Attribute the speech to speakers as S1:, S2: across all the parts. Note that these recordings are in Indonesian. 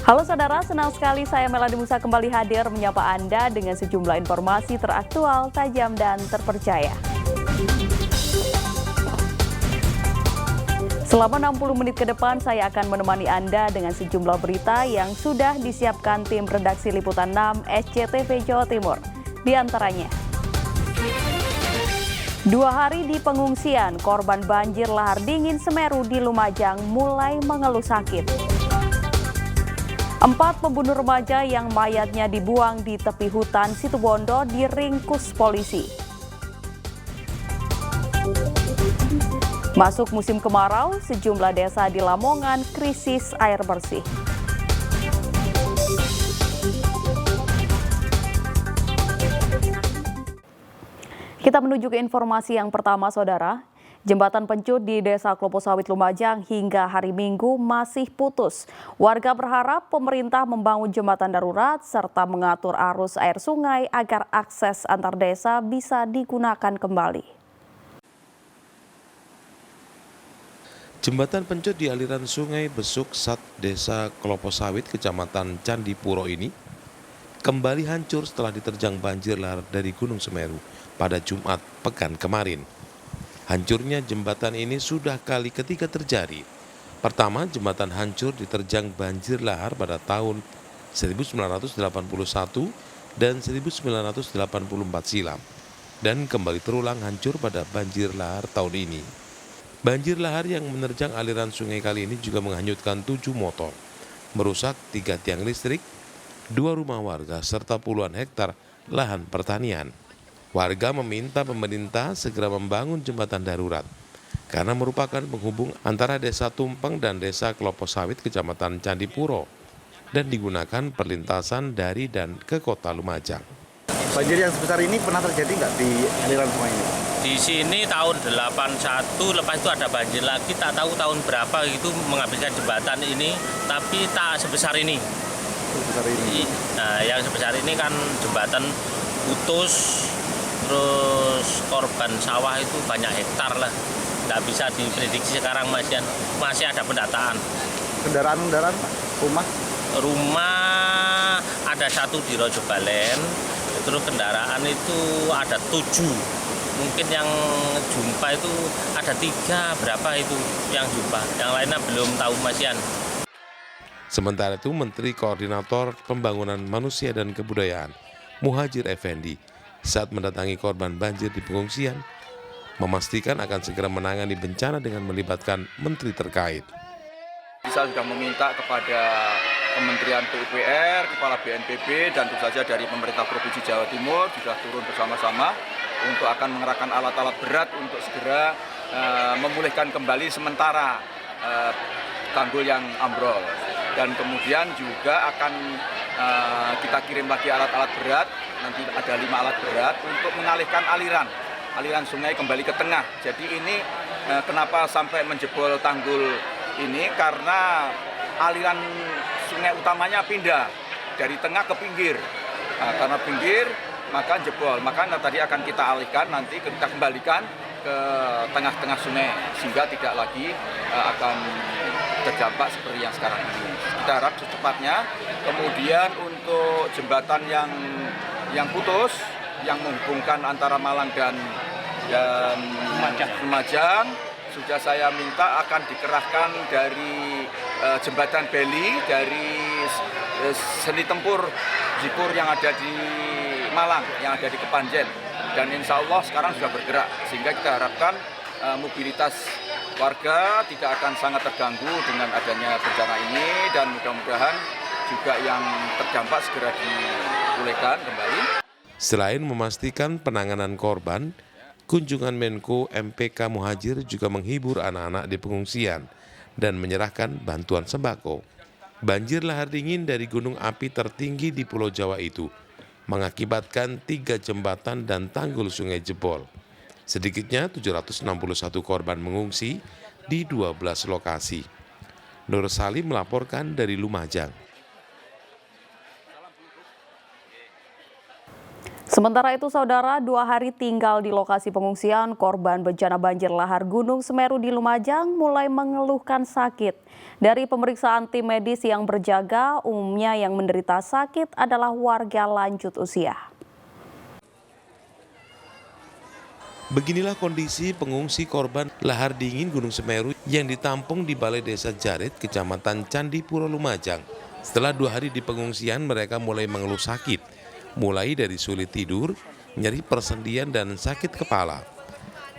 S1: Halo saudara, senang sekali saya Melody Musa kembali hadir menyapa Anda dengan sejumlah informasi teraktual, tajam, dan terpercaya. Selama 60 menit ke depan, saya akan menemani Anda dengan sejumlah berita yang sudah disiapkan tim redaksi Liputan 6 SCTV Jawa Timur. Di antaranya, 2 hari di pengungsian, korban banjir lahar dingin Semeru di Lumajang mulai mengeluh sakit. 4 pembunuh remaja yang mayatnya dibuang di tepi hutan Situbondo diringkus polisi. Masuk musim kemarau, sejumlah desa di Lamongan krisis air bersih. Kita menuju ke informasi yang pertama, saudara. Jembatan Pencut di Desa Klopo Sawit Lumajang hingga hari Minggu masih putus. Warga berharap pemerintah membangun jembatan darurat serta mengatur arus air sungai agar akses antar desa bisa digunakan kembali.
S2: Jembatan Pencut di aliran Sungai Besuk Sat Desa Klopo Sawit, Kecamatan Candipuro ini kembali hancur setelah diterjang banjir lahar dari Gunung Semeru pada Jumat pekan kemarin. Hancurnya jembatan ini sudah kali ketiga terjadi. Pertama, jembatan hancur diterjang banjir lahar pada tahun 1981 dan 1984 silam, dan kembali terulang hancur pada banjir lahar tahun ini. Banjir lahar yang menerjang aliran sungai kali ini juga menghanyutkan 7 motor, merusak 3 tiang listrik, 2 rumah warga, serta puluhan hektar lahan pertanian. Warga meminta pemerintah segera membangun jembatan darurat karena merupakan penghubung antara Desa Tumpeng dan Desa Klopo Sawit, Kecamatan Candipuro, dan digunakan perlintasan dari dan ke kota Lumajang.
S3: Banjir yang sebesar ini pernah terjadi nggak di aliran sungai ini?
S4: Di sini tahun 81, lepas itu ada banjir lagi, tak tahu tahun berapa itu menghabiskan jembatan ini, tapi tak sebesar ini.
S3: Sebesar ini.
S4: Nah, yang sebesar ini kan jembatan putus, terus korban sawah itu banyak hektar lah. Nggak bisa diprediksi sekarang, masih ada pendataan.
S3: Kendaraan-kendaraan, Pak?
S4: Rumah ada 1 di Rojobalen, terus kendaraan itu ada 7. Mungkin yang jumpa itu ada 3, berapa itu yang jumpa, yang lainnya belum tahu masian.
S2: Sementara itu, Menteri Koordinator Pembangunan Manusia dan Kebudayaan, Muhadjir Effendi, saat mendatangi korban banjir di pengungsian, memastikan akan segera menangani bencana dengan melibatkan menteri terkait.
S5: Saya sudah meminta kepada Kementerian PUPR, Kepala BNPB, dan tentu saja dari pemerintah Provinsi Jawa Timur sudah turun bersama-sama untuk akan mengerahkan alat-alat berat untuk segera memulihkan kembali sementara tanggul yang ambrol. Dan kemudian juga akan kita kirim lagi alat-alat berat, nanti ada 5 alat berat untuk mengalihkan aliran sungai kembali ke tengah. Jadi ini kenapa sampai menjebol tanggul ini, karena aliran sungai utamanya pindah dari tengah ke pinggir. Nah, karena pinggir maka jebol, maka tadi akan kita alihkan, nanti kita kembalikan ke tengah-tengah sungai sehingga tidak lagi akan terdampak seperti yang sekarang ini. Kita harap secepatnya. Kemudian untuk jembatan yang putus, yang menghubungkan antara Malang dan Lumajang, sudah saya minta akan dikerahkan dari jembatan Beli, dari seni tempur Jipur yang ada di Malang, yang ada di Kepanjen. Dan insya Allah sekarang sudah bergerak, sehingga kita harapkan mobilitas warga tidak akan sangat terganggu dengan adanya bencana ini, dan mudah-mudahan juga yang terdampak segera dipulihkan kembali.
S2: Selain memastikan penanganan korban, kunjungan Menko MPK Muhadjir juga menghibur anak-anak di pengungsian dan menyerahkan bantuan sembako. Banjir lahar dingin dari gunung api tertinggi di Pulau Jawa itu mengakibatkan 3 jembatan dan tanggul sungai jebol. Sedikitnya 761 korban mengungsi di 12 lokasi. Nur Salim melaporkan dari Lumajang.
S1: Sementara itu, saudara, 2 hari tinggal di lokasi pengungsian, korban bencana banjir lahar Gunung Semeru di Lumajang mulai mengeluhkan sakit. Dari pemeriksaan tim medis yang berjaga, umumnya yang menderita sakit adalah warga lanjut usia.
S2: Beginilah kondisi pengungsi korban lahar dingin Gunung Semeru yang ditampung di Balai Desa Jarit, Kecamatan Candipuro, Lumajang. Setelah 2 hari di pengungsian, mereka mulai mengeluh sakit, mulai dari sulit tidur, nyeri persendian, dan sakit kepala.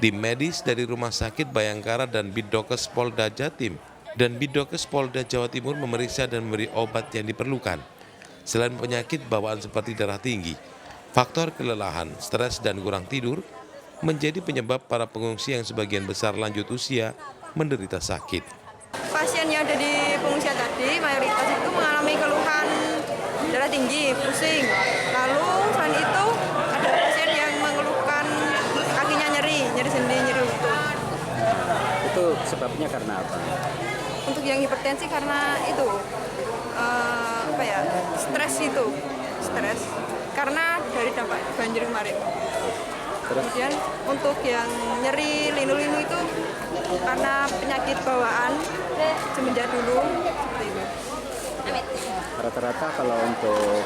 S2: Tim medis dari Rumah Sakit Bayangkara dan Biddokes Polda Jatim dan Biddokes Polda Jawa Timur memeriksa dan memberi obat yang diperlukan. Selain penyakit bawaan seperti darah tinggi, faktor kelelahan, stres, dan kurang tidur menjadi penyebab para pengungsi yang sebagian besar lanjut usia menderita sakit.
S6: Pasien yang ada di pengungsian tadi mayoritas itu mengalami keluhan darah tinggi, pusing. Lalu selain itu ada pasien yang mengeluhkan kakinya nyeri sendi, nyeri lutut.
S7: Itu sebabnya karena apa?
S6: Untuk yang hipertensi karena itu stres karena dari dampak banjir kemarin. Kemudian untuk yang nyeri linu-linu itu karena penyakit bawaan semenjak dulu seperti itu.
S7: Rata-rata kalau untuk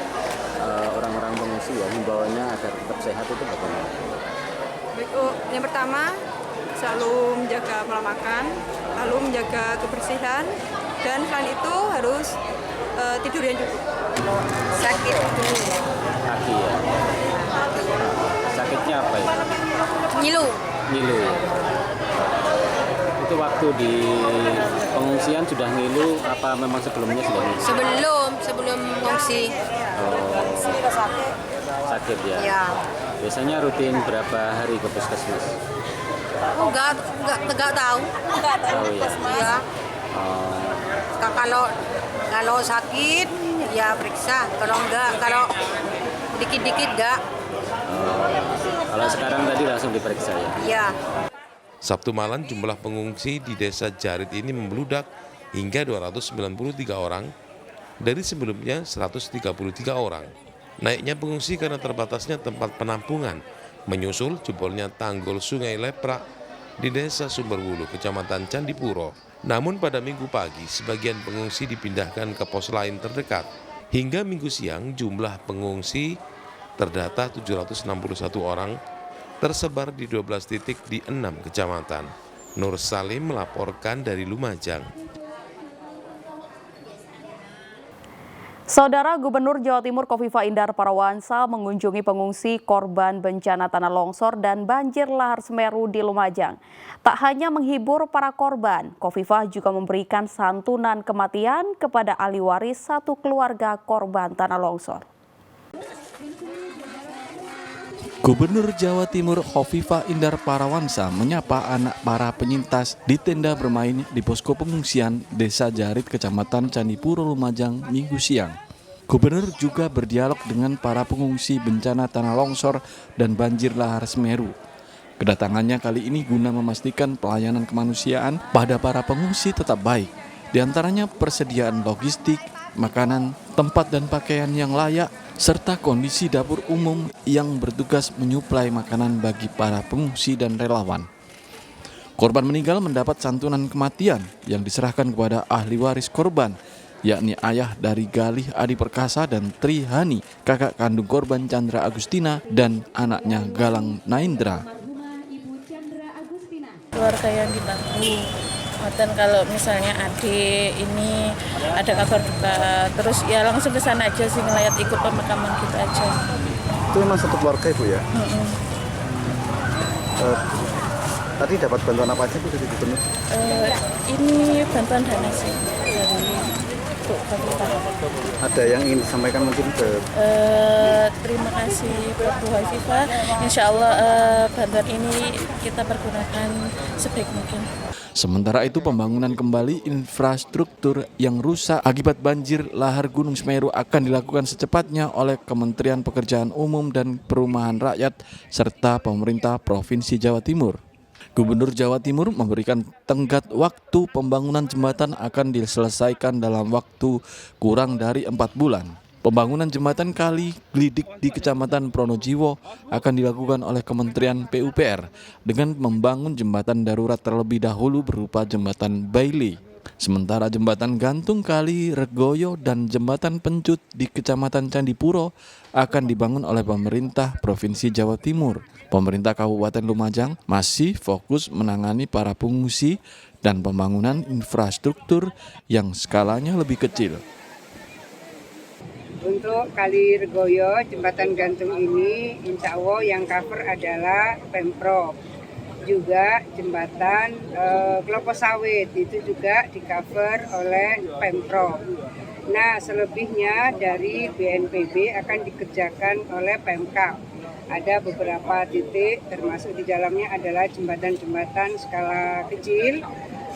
S7: orang-orang pengungsi ya himbauannya agar tetap sehat itu bagaimana?
S6: Baik, yang pertama selalu menjaga pola makan, lalu menjaga kebersihan, dan selain itu harus tidur yang cukup. Sakit dulu.
S7: Kaki ya. Sakitnya apa ya?
S6: Ngilu.
S7: Ngilu ya. Itu waktu di pengungsian sudah ngilu apa memang sebelumnya sudah ngilu?
S6: Sebelum mengungsi.
S7: Sakit ya?
S6: Ya.
S7: Biasanya rutin berapa hari ke puskesmas?
S6: Enggak tahu.
S7: Oh ya.
S6: Ya.
S7: Oh,
S6: Kalau sakit ya periksa. Kalau dikit-dikit enggak.
S7: kalau sekarang tadi langsung diperiksa ya?
S6: Iya.
S2: Sabtu malam jumlah pengungsi di Desa Jarit ini membludak hingga 293 orang dari sebelumnya 133 orang. Naiknya pengungsi karena terbatasnya tempat penampungan, menyusul jebolnya tanggul Sungai Leprak di Desa Sumberwulu, Kecamatan Candipuro. Namun pada Minggu pagi, sebagian pengungsi dipindahkan ke pos lain terdekat. Hingga Minggu siang, jumlah pengungsi terdata 761 orang, tersebar di 12 titik di 6 kecamatan. Nur Salim melaporkan dari Lumajang.
S1: Saudara, Gubernur Jawa Timur Khofifah Indar Parawansa mengunjungi pengungsi korban bencana tanah longsor dan banjir lahar Semeru di Lumajang. Tak hanya menghibur para korban, Khofifah juga memberikan santunan kematian kepada ahli waris satu keluarga korban tanah longsor.
S8: Gubernur Jawa Timur Khofifah Indar Parawansa menyapa anak para penyintas di tenda bermain di posko pengungsian Desa Jarit, Kecamatan Candipuro, Lumajang, Minggu siang. Gubernur juga berdialog dengan para pengungsi bencana tanah longsor dan banjir lahar Semeru. Kedatangannya kali ini guna memastikan pelayanan kemanusiaan pada para pengungsi tetap baik, di antaranya persediaan logistik, makanan, tempat dan pakaian yang layak, serta kondisi dapur umum yang bertugas menyuplai makanan bagi para pengungsi dan relawan. Korban meninggal mendapat santunan kematian yang diserahkan kepada ahli waris korban, yakni ayah dari Galih Adi Perkasa dan Tri Hani, kakak kandung korban Chandra Agustina dan anaknya Galang Naindra.
S9: Keluarga yang dibantu. Dan kalau misalnya adik ini ada kabar duka, terus ya langsung ke sana aja sih, ngelayat ikut pemakaman kita aja.
S3: Itu memang satu keluarga Ibu ya? Tadi dapat bantuan apa aja Bu dari Gubernur?
S9: Ini bantuan dana sih dari Bu Khofifah.
S3: Ada yang ingin disampaikan mungkin ke?
S9: Terima kasih buat Bu Khofifah. Insya Allah bantuan ini kita pergunakan sebaik mungkin.
S8: Sementara itu, pembangunan kembali infrastruktur yang rusak akibat banjir lahar Gunung Semeru akan dilakukan secepatnya oleh Kementerian Pekerjaan Umum dan Perumahan Rakyat serta pemerintah Provinsi Jawa Timur. Gubernur Jawa Timur memberikan tenggat waktu pembangunan jembatan akan diselesaikan dalam waktu kurang dari 4 bulan. Pembangunan jembatan kali Glidik di Kecamatan Pronojiwo akan dilakukan oleh Kementerian PUPR dengan membangun jembatan darurat terlebih dahulu berupa jembatan Bailey. Sementara jembatan gantung kali Regoyo dan jembatan Pencut di Kecamatan Candipuro akan dibangun oleh pemerintah Provinsi Jawa Timur. Pemerintah Kabupaten Lumajang masih fokus menangani para pengungsi dan pembangunan infrastruktur yang skalanya lebih kecil.
S10: Untuk Kali Regoyo, jembatan gantung ini insya Allah yang cover adalah Pemprov. Juga jembatan Kelapa Sawit itu juga di cover oleh Pemprov. Nah, selebihnya dari BNPB akan dikerjakan oleh Pemkab. Ada beberapa titik termasuk di dalamnya adalah jembatan-jembatan skala kecil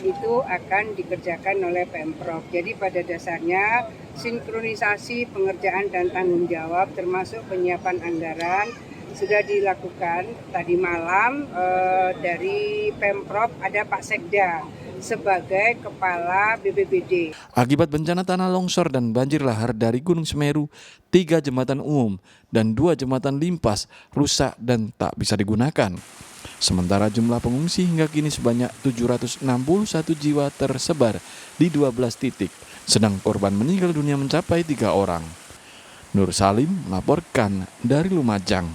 S10: itu akan dikerjakan oleh Pemprov. Jadi pada dasarnya sinkronisasi pengerjaan dan tanggung jawab termasuk penyiapan anggaran sudah dilakukan tadi malam dari Pemprov. Ada Pak Sekda sebagai kepala BPBD.
S8: Akibat bencana tanah longsor dan banjir lahar dari Gunung Semeru, 3 jembatan umum dan 2 jembatan limpas rusak dan tak bisa digunakan. Sementara jumlah pengungsi hingga kini sebanyak 761 jiwa tersebar di 12 titik, sedang korban meninggal dunia mencapai 3 orang. Nur Salim melaporkan dari Lumajang.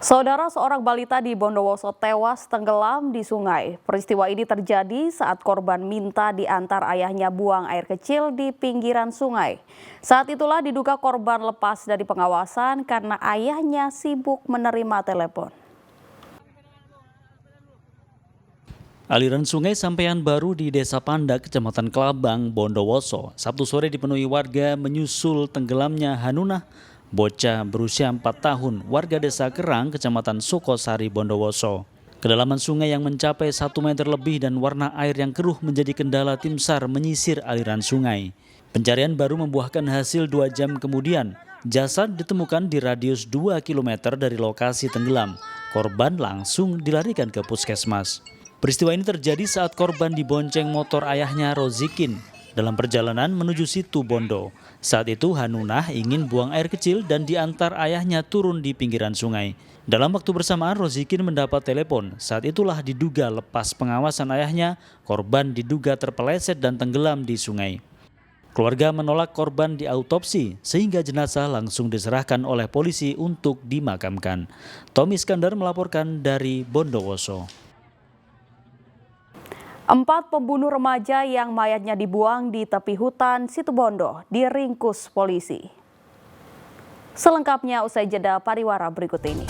S1: Saudara, seorang balita di Bondowoso tewas tenggelam di sungai. Peristiwa ini terjadi saat korban minta diantar ayahnya buang air kecil di pinggiran sungai. Saat itulah diduga korban lepas dari pengawasan karena ayahnya sibuk menerima telepon.
S11: Aliran sungai Sampean Baru di Desa Pandak, Kecamatan Kelabang, Bondowoso, Sabtu sore dipenuhi warga menyusul tenggelamnya Hanunah, bocah berusia 4 tahun, warga Desa Kerang, Kecamatan Sukosari, Bondowoso. Kedalaman sungai yang mencapai 1 meter lebih dan warna air yang keruh menjadi kendala tim SAR menyisir aliran sungai. Pencarian baru membuahkan hasil 2 jam kemudian. Jasad ditemukan di radius 2 km dari lokasi tenggelam. Korban langsung dilarikan ke puskesmas. Peristiwa ini terjadi saat korban dibonceng motor ayahnya Rozikin dalam perjalanan menuju situ Bondo. Saat itu Hanunah ingin buang air kecil dan diantar ayahnya turun di pinggiran sungai. Dalam waktu bersamaan Rozikin mendapat telepon. Saat itulah diduga lepas pengawasan ayahnya, korban diduga terpeleset dan tenggelam di sungai. Keluarga menolak korban diautopsi sehingga jenazah langsung diserahkan oleh polisi untuk dimakamkan. Tommy Iskandar melaporkan dari Bondowoso.
S1: 4 pembunuh remaja yang mayatnya dibuang di tepi hutan Situbondo diringkus polisi. Selengkapnya usai jeda pariwara berikut ini.